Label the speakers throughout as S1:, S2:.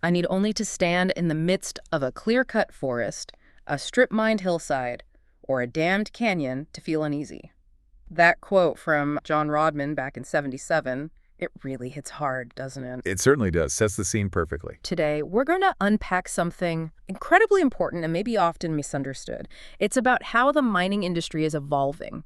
S1: I need only to stand in the midst of a clear-cut forest, a strip-mined hillside, or a dammed canyon to feel uneasy. That quote from John Rodman back in '77, it really hits hard, doesn't it?
S2: It certainly does. Sets the scene perfectly.
S1: Today, we're going to unpack something incredibly important and maybe often misunderstood. It's about how the mining industry is evolving,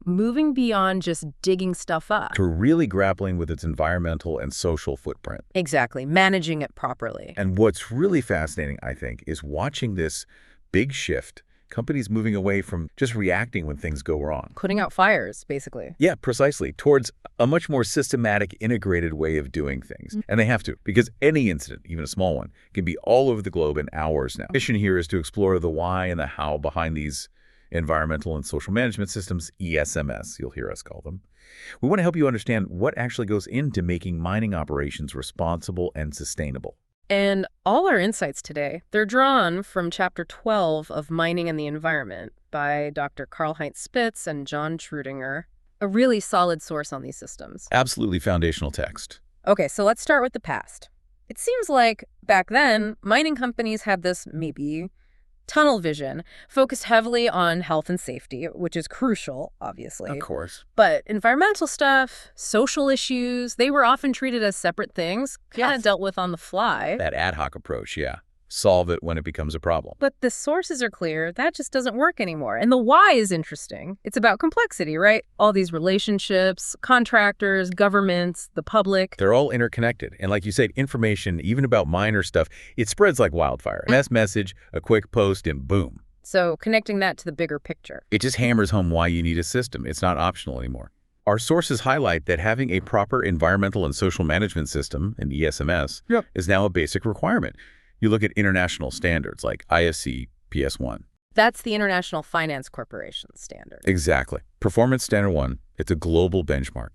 S1: moving beyond just digging stuff up.
S2: To really grappling with its environmental and social footprint.
S1: Exactly, managing it properly.
S2: And what's really fascinating, I think, is watching this big shift, companies moving away from just reacting when things go wrong.
S1: Putting out fires, basically.
S2: Yeah, precisely. Towards a much more systematic, integrated way of doing things. And they have to, because any incident, even a small one, can be all over the globe in hours now. The mission here is to explore the why and the how behind these environmental and social management systems, ESMS, you'll hear us call them. We want to help you understand what actually goes into making mining operations responsible and sustainable.
S1: And all our insights today, they're drawn from Chapter 12 of Mining and the Environment by Dr. Karl-Heinz Spitz and John Trudinger, a really solid source on these systems.
S2: Absolutely foundational text.
S1: Okay, so let's start with the past. It seems like back then, mining companies had this maybe tunnel vision, focused heavily on health and safety, which is crucial, obviously.
S2: Of course.
S1: But environmental stuff, social issues, they were often treated as separate things, kind of dealt with on the fly.
S2: That ad hoc approach, yeah. Solve it when it becomes a problem.
S1: But the sources are clear. That just doesn't work anymore. And the why is interesting. It's about complexity, right? All these relationships, contractors, governments, the public.
S2: They're all interconnected. And like you said, information, even about minor stuff, it spreads like wildfire. A message, a quick post, and boom.
S1: So connecting that to the bigger picture.
S2: It just hammers home why you need a system. It's not optional anymore. Our sources highlight that having a proper environmental and social management system, an ESMS, is now a basic requirement. You look at international standards like IFC PS1.
S1: That's the International Finance Corporation standard.
S2: Exactly. Performance Standard 1, it's a global benchmark.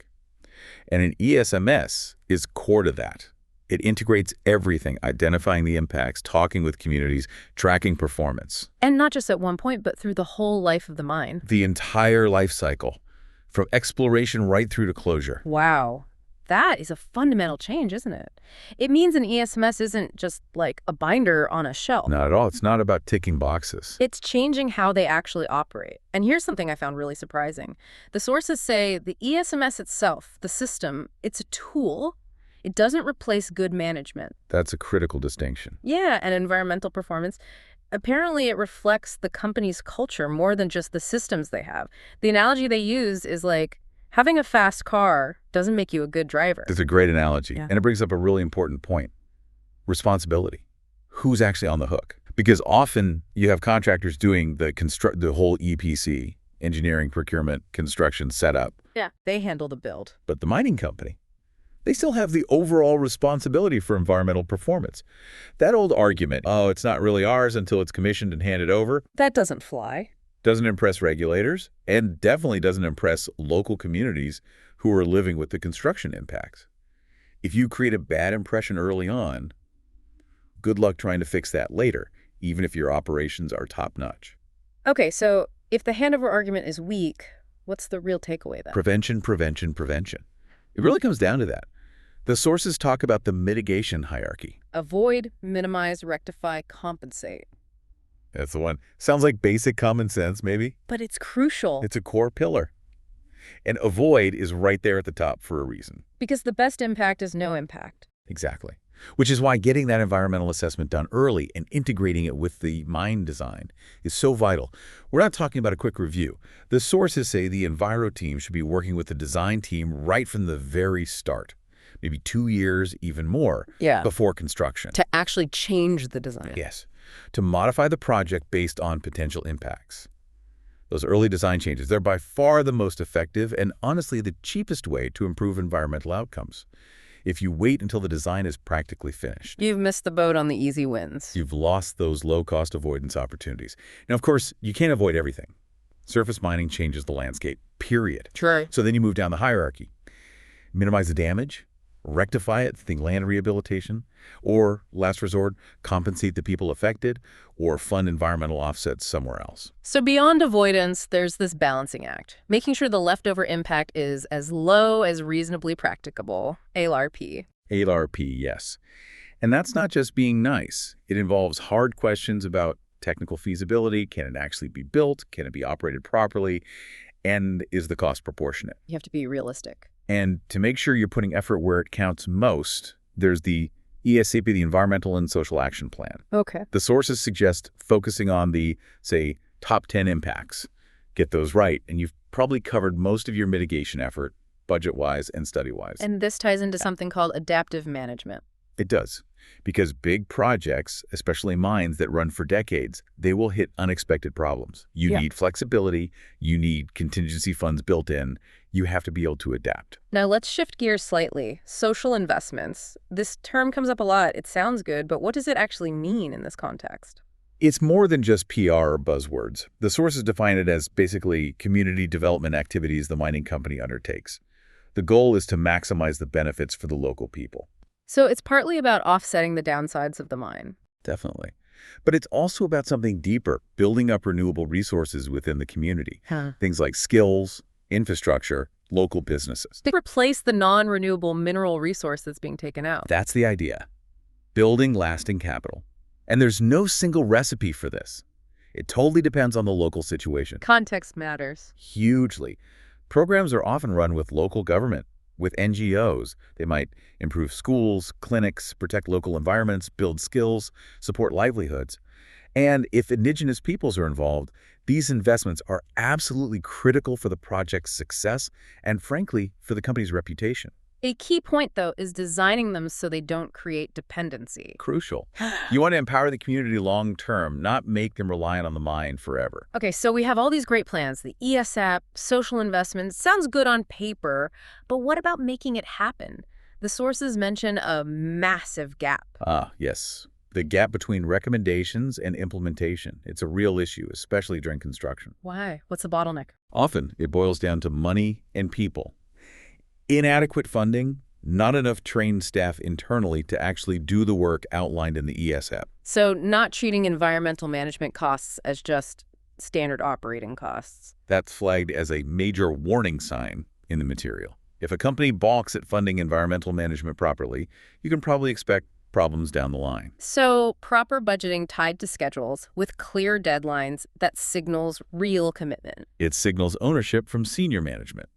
S2: And an ESMS is core to that. It integrates everything, identifying the impacts, talking with communities, tracking performance.
S1: And not just at one point, but through the whole life of the mine.
S2: The entire life cycle, from exploration right through to closure.
S1: Wow. That is a fundamental change, isn't it? It means an ESMS isn't just like a binder on a shelf.
S2: Not at all. It's not about ticking boxes.
S1: It's changing how they actually operate. And here's something I found really surprising. The sources say the ESMS itself, the system, it's a tool. It doesn't replace good management.
S2: That's a critical distinction.
S1: Yeah, and environmental performance. Apparently, it reflects the company's culture more than just the systems they have. The analogy they use is like, having a fast car doesn't make you a good driver.
S2: That's a great analogy.
S1: Yeah.
S2: And it brings up a really important point. Responsibility. Who's actually on the hook? Because often you have contractors doing the whole EPC, engineering, procurement, construction setup.
S1: Yeah, they handle the build.
S2: But the mining company, they still have the overall responsibility for environmental performance. That old argument, oh, it's not really ours until it's commissioned and handed over,
S1: That doesn't fly.
S2: doesn't impress regulators and definitely doesn't impress local communities who are living with the construction impacts. If you create a bad impression early on, good luck trying to fix that later, even if your operations are top-notch.
S1: Okay, so if the handover argument is weak, what's the real takeaway then?
S2: Prevention, prevention, prevention. It really comes down to that. The sources talk about the mitigation hierarchy.
S1: Avoid, minimize, rectify, compensate.
S2: That's the one. Sounds like basic common sense, maybe.
S1: But it's crucial.
S2: It's a core pillar. And avoid is right there at the top for a reason.
S1: Because the best impact is no impact.
S2: Exactly. Which is why getting that environmental assessment done early and integrating it with the mine design is so vital. We're not talking about a quick review. The sources say the Enviro team should be working with the design team right from the very start. Maybe 2 years, even more, before construction.
S1: To actually change the design.
S2: Yes. To modify the project based on potential impacts. Those early design changes, they're by far the most effective and honestly the cheapest way to improve environmental outcomes. If you wait until the design is practically finished,
S1: You've missed the boat on the easy wins.
S2: you've lost those low-cost avoidance opportunities. Now, of course, you can't avoid everything. Surface mining changes the landscape, period.
S1: True.
S2: So then you move down the hierarchy. Minimize the damage, rectify it, think land rehabilitation, or, last resort, compensate the people affected, or fund environmental offsets somewhere else.
S1: So beyond avoidance, there's this balancing act, making sure the leftover impact is as low as reasonably practicable, LRP.
S2: LRP, yes. And that's not just being nice. It involves hard questions about technical feasibility. Can it actually be built? Can it be operated properly? And is the cost proportionate?
S1: You have to be realistic.
S2: And to make sure you're putting effort where it counts most, there's the ESCP, the Environmental and Social Action Plan.
S1: Okay.
S2: The sources suggest focusing on the, say, top 10 impacts. Get those right, and you've probably covered most of your mitigation effort, budget-wise and study-wise.
S1: And this ties into something called adaptive management.
S2: It does, because big projects, especially mines that run for decades, they will hit unexpected problems. You need flexibility. You need contingency funds built in. You have to be able to adapt.
S1: Now let's shift gears slightly. Social investments. This term comes up a lot. It sounds good, but what does it actually mean in this context?
S2: It's more than just PR or buzzwords. The sources define it as basically community development activities the mining company undertakes. The goal is to maximize the benefits for the local people.
S1: So it's partly about offsetting the downsides of the mine.
S2: Definitely. But it's also about something deeper, building up renewable resources within the community. Things like skills, infrastructure, local businesses.
S1: To replace the non-renewable mineral resource that's being taken out.
S2: That's the idea. Building lasting capital. And there's no single recipe for this. It totally depends on the local situation.
S1: Context matters.
S2: Hugely. Programs are often run with local government, with NGOs. They might improve schools, clinics, protect local environments, build skills, support livelihoods. And if indigenous peoples are involved, these investments are absolutely critical for the project's success and, frankly, for the company's reputation.
S1: A key point, though, is designing them so they don't create dependency.
S2: Crucial. You want to empower the community long-term, not make them reliant on the mine forever.
S1: Okay, so we have all these great plans, the ESAP, social investments. Sounds good on paper, but what about making it happen? The sources mention a massive gap.
S2: Yes. The gap between recommendations and implementation. It's a real issue, especially during construction.
S1: Why? What's the bottleneck?
S2: Often, it boils down to money and people. Inadequate funding, not enough trained staff internally to actually do the work outlined in the ESAP.
S1: So not treating environmental management costs as just standard operating costs.
S2: That's flagged as a major warning sign in the material. If a company balks at funding environmental management properly, you can probably expect problems down the line.
S1: So proper budgeting tied to schedules with clear deadlines that signals real commitment.
S2: It signals ownership from senior management.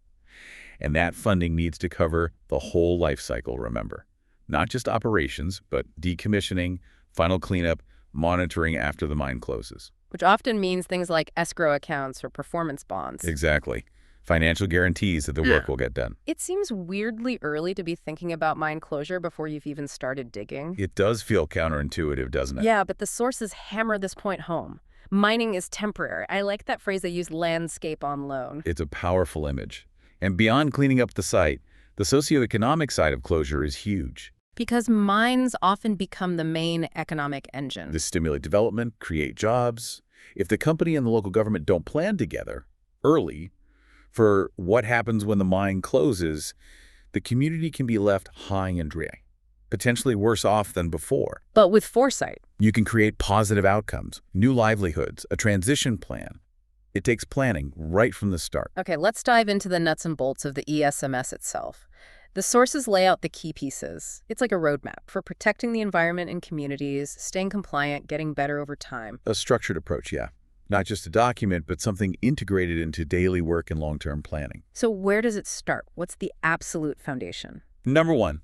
S2: And that funding needs to cover the whole life cycle, remember. Not just operations, but decommissioning, final cleanup, monitoring after the mine closes.
S1: Which often means things like escrow accounts or performance bonds.
S2: Exactly. Financial guarantees that the work will get done.
S1: It seems weirdly early to be thinking about mine closure before you've even started digging.
S2: It does feel counterintuitive, doesn't it?
S1: Yeah, but the sources hammer this point home. Mining is temporary. I like that phrase they use, landscape on loan.
S2: It's a powerful image. And beyond cleaning up the site, the socioeconomic side of closure is huge.
S1: Because mines often become the main economic engine.
S2: They stimulate development, create jobs. If the company and the local government don't plan together early for what happens when the mine closes, the community can be left high and dry, potentially worse off than before.
S1: But with foresight.
S2: You can create positive outcomes, new livelihoods, a transition plan. It takes planning right from the start.
S1: Okay, let's dive into the nuts and bolts of the ESMS itself. The sources lay out the key pieces. It's like a roadmap for protecting the environment and communities, staying compliant, getting better over time.
S2: A structured approach, yeah. Not just a document, but something integrated into daily work and long-term planning.
S1: So where does it start? What's the absolute foundation?
S2: Number one,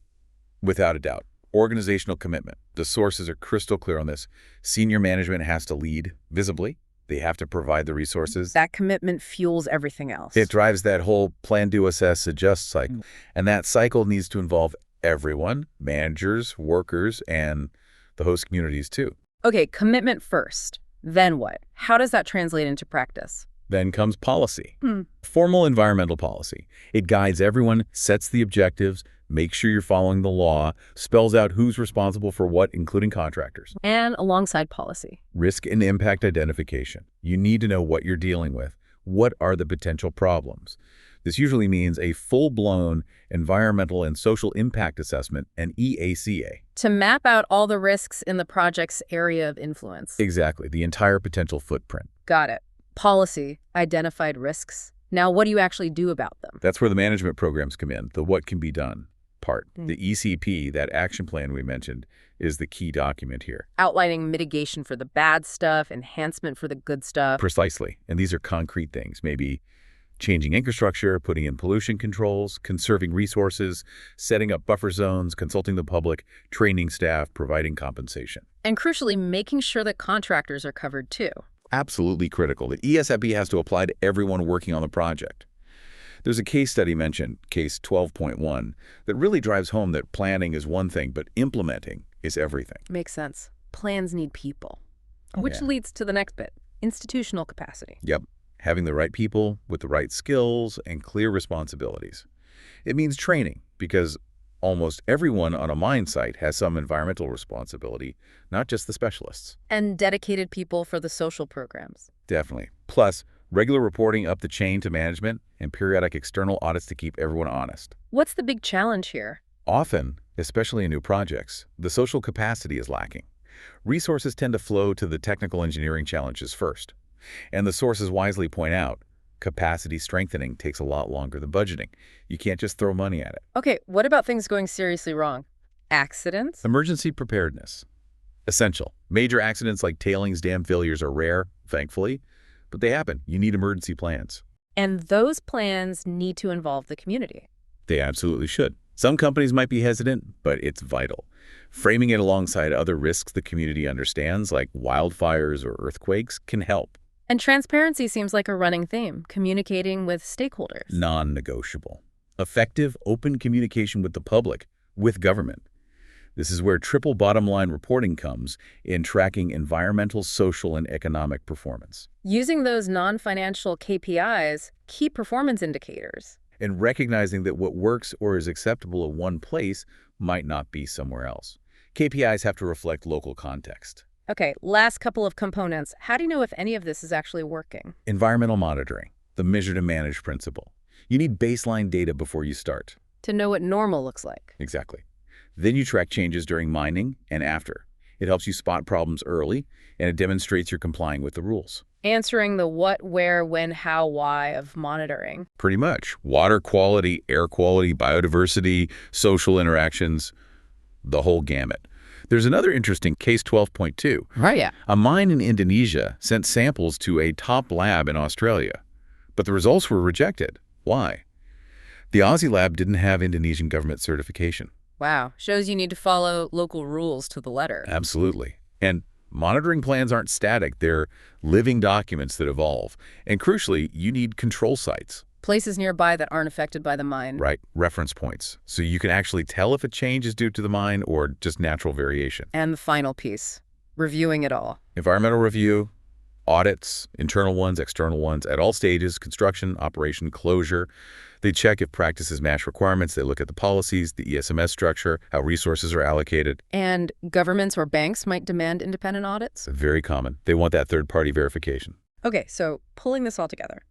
S2: without a doubt, organizational commitment. The sources are crystal clear on this. Senior management has to lead visibly. They have to provide the resources.
S1: That commitment fuels everything else.
S2: It drives that whole plan, do, assess, adjust cycle. And that cycle needs to involve everyone, managers, workers, and the host communities too.
S1: Okay, commitment first. Then what? How does that translate into practice?
S2: Then comes policy. Formal environmental policy. It guides everyone, sets the objectives, makes sure you're following the law, spells out who's responsible for what, including contractors.
S1: And alongside policy.
S2: Risk and impact identification. You need to know what you're dealing with. What are the potential problems? This usually means a full-blown environmental and social impact assessment, an EACA.
S1: To map out all the risks in the project's area of influence.
S2: Exactly, the entire potential footprint.
S1: Got it. Policy, identified risks. Now what do you actually do about them?
S2: That's where the management programs come in, the what can be done. part. The ECP, that action plan we mentioned, is the key document here.
S1: Outlining mitigation for the bad stuff, enhancement for the good stuff.
S2: Precisely. And these are concrete things, maybe changing infrastructure, putting in pollution controls, conserving resources, setting up buffer zones, consulting the public, training staff, providing compensation.
S1: And crucially, making sure that contractors are covered too.
S2: Absolutely critical. The ESFP has to apply to everyone working on the project. There's a case study mentioned, case 12.1, that really drives home that planning is one thing, but implementing is everything.
S1: Makes sense. Plans need people. Which leads to the next bit, institutional capacity.
S2: Yep. Having the right people with the right skills and clear responsibilities. It means training, because almost everyone on a mine site has some environmental responsibility, not just the specialists.
S1: And dedicated people for the social programs.
S2: Definitely. Plus, regular reporting up the chain to management and periodic external audits to keep everyone honest.
S1: What's the big challenge here?
S2: Often, especially in new projects, the social capacity is lacking. Resources tend to flow to the technical engineering challenges first. And the sources wisely point out, capacity strengthening takes a lot longer than budgeting. You can't just throw money at it.
S1: Okay, what about things going seriously wrong? Accidents?
S2: Emergency preparedness. Essential. Major accidents like tailings dam failures are rare, thankfully, but they happen. You need emergency plans.
S1: And those plans need to involve the community.
S2: They absolutely should. Some companies might be hesitant, but it's vital. Framing it alongside other risks the community understands, like wildfires or earthquakes, can help.
S1: And transparency seems like a running theme, communicating with stakeholders.
S2: Non-negotiable. Effective, open communication with the public, with government. This is where triple bottom line reporting comes in tracking environmental, social, and economic performance.
S1: Using those non-financial KPIs, key performance indicators.
S2: And recognizing that what works or is acceptable in one place might not be somewhere else. KPIs have to reflect local context.
S1: Okay, last couple of components. How do you know if any of this is actually working?
S2: Environmental monitoring, the measure to manage principle. You need baseline data before you start.
S1: To know what normal looks like.
S2: Exactly. Then you track changes during mining and after. It helps you spot problems early, and it demonstrates you're complying with the rules.
S1: Answering the what, where, when, how, why of monitoring.
S2: Pretty much. Water quality, air quality, biodiversity, social interactions, the whole gamut. There's another interesting case 12.2.
S1: Right, yeah.
S2: A mine in Indonesia sent samples to a top lab in Australia, but the results were rejected. Why? The Aussie lab didn't have Indonesian government certification.
S1: Wow. Shows you need to follow local rules to the letter.
S2: Absolutely. And monitoring plans aren't static. They're living documents that evolve. And crucially, you need control sites.
S1: Places nearby that aren't affected by the mine.
S2: Right. Reference points. So you can actually tell if a change is due to the mine or just natural variation.
S1: And the final piece, reviewing it all.
S2: Environmental review, audits, internal ones, external ones, at all stages, construction, operation, closure. They check if practices match requirements. They look at the policies, the ESMS structure, how resources are allocated.
S1: And governments or banks might demand independent audits?
S2: Very common. They want that third-party verification.
S1: Okay, so pulling this all together.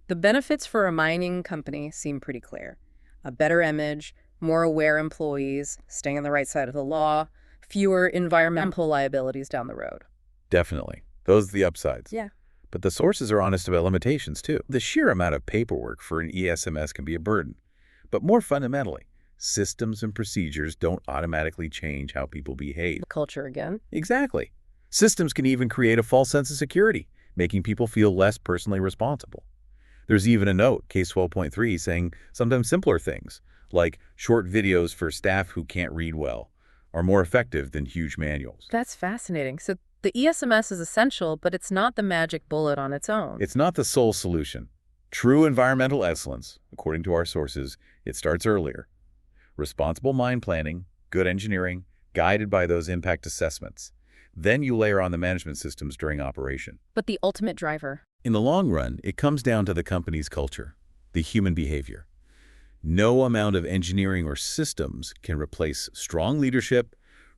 S1: The benefits for a mining company seem pretty clear. A better image, more aware employees, staying on the right side of the law, fewer environmental liabilities down the road.
S2: Definitely. Those are the upsides.
S1: Yeah.
S2: But the sources are honest about limitations, too. The sheer amount of paperwork for an ESMS can be a burden. But more fundamentally, systems and procedures don't automatically change how people behave.
S1: Culture again.
S2: Exactly. Systems can even create a false sense of security, making people feel less personally responsible. There's even a note, case 12.3, saying sometimes simpler things, like short videos for staff who can't read well, are more effective than huge manuals.
S1: That's fascinating. So the ESMS is essential, but it's not the magic bullet on its own.
S2: It's not the sole solution. True environmental excellence, according to our sources, it starts earlier. Responsible mine planning, good engineering, guided by those impact assessments. Then you layer on the management systems during operation.
S1: But the ultimate driver?
S2: In the long run, it comes down to the company's culture, the human behavior. No amount of engineering or systems can replace strong leadership,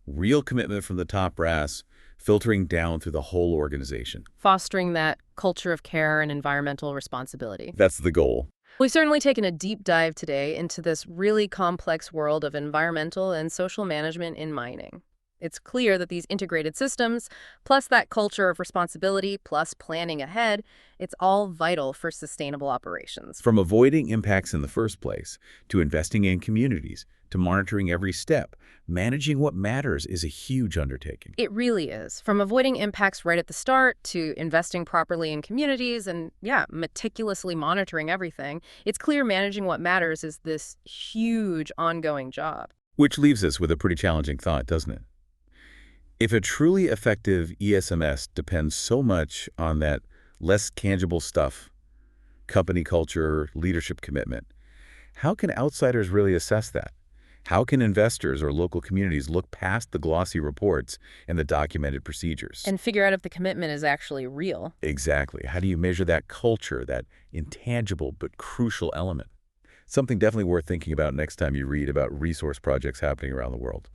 S2: real commitment from the top brass, filtering down through the whole organization.
S1: Fostering that culture of care and environmental responsibility.
S2: That's the goal.
S1: We've certainly taken a deep dive today into this really complex world of environmental and social management in mining. It's clear that these integrated systems, plus that culture of responsibility, plus planning ahead, it's all vital for sustainable operations.
S2: From avoiding impacts in the first place, to investing in communities, to monitoring every step, managing what matters is a huge undertaking.
S1: It really is. From avoiding impacts right at the start to investing properly in communities and, yeah, meticulously monitoring everything, it's clear managing what matters is this huge ongoing job.
S2: Which leaves us with a pretty challenging thought, doesn't it? If a truly effective ESMS depends so much on that less tangible stuff, company culture, leadership commitment, how can outsiders really assess that? How can investors or local communities look past the glossy reports and the documented procedures?
S1: And figure out if the commitment is actually real.
S2: Exactly. How do you measure that culture, that intangible but crucial element? Something definitely worth thinking about next time you read about resource projects happening around the world.